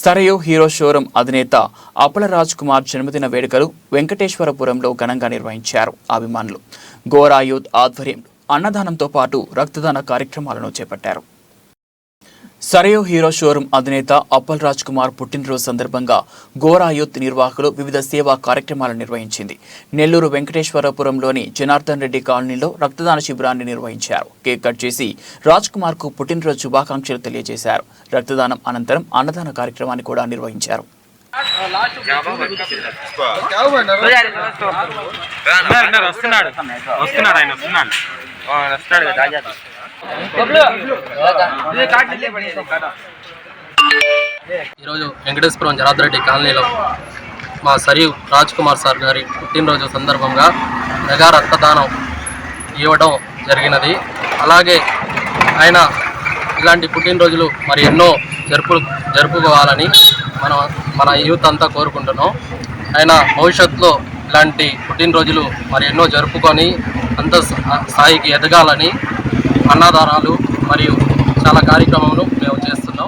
Sarayu hero showroom అధినేత అప్పల రాజ్ కుమార్ జన్మదిన వేడుకలు వెంకటేశ్వరపురంలో ఘనంగా నిర్వహించారు. అభిమానులు గోరా యూత్ ఆధ్వర్యంలో అన్నదానంతో పాటు రక్తదాన కార్యక్రమాలను చేపట్టారు. సరయు హీరో షోరూం అధినేత అప్పల్ రాజ్ కుమార్ పుట్టినరోజు సందర్భంగా గోరా యూత్ నిర్వాహకులు వివిధ సేవా కార్యక్రమాలను నిర్వహించింది. నెల్లూరు వెంకటేశ్వరపురంలోని జనార్దన్ రెడ్డి కాలనీలో రక్తదాన శిబిరాన్ని నిర్వహించారు. కేక్ కట్ చేసి రాజ్ కుమార్ కు పుట్టినరోజు శుభాకాంక్షలు తెలియజేశారు. రక్తదానం అనంతరం అన్నదాన కార్యక్రమాన్ని కూడా నిర్వహించారు. ఈరోజు వెంకటేశ్వరం జనార్దన్ రెడ్డి కాలనీలో మా సరియు రాజ్ కుమార్ సార్ గారి పుట్టినరోజు సందర్భంగా మెగా రక్తదానం ఇవ్వడం జరిగినది. అలాగే ఆయన ఇలాంటి పుట్టినరోజులు మరి ఎన్నో జరుపుకోవాలని మన యూత్ అంతా కోరుకుంటున్నాం. ఆయన భవిష్యత్తులో ఇలాంటి పుట్టినరోజులు మరి ఎన్నో జరుపుకొని అంత స్థాయికి ఎదగాలని అన్నదానాలు మరియు చాలా కార్యక్రమాలు మేము చేస్తున్నాం.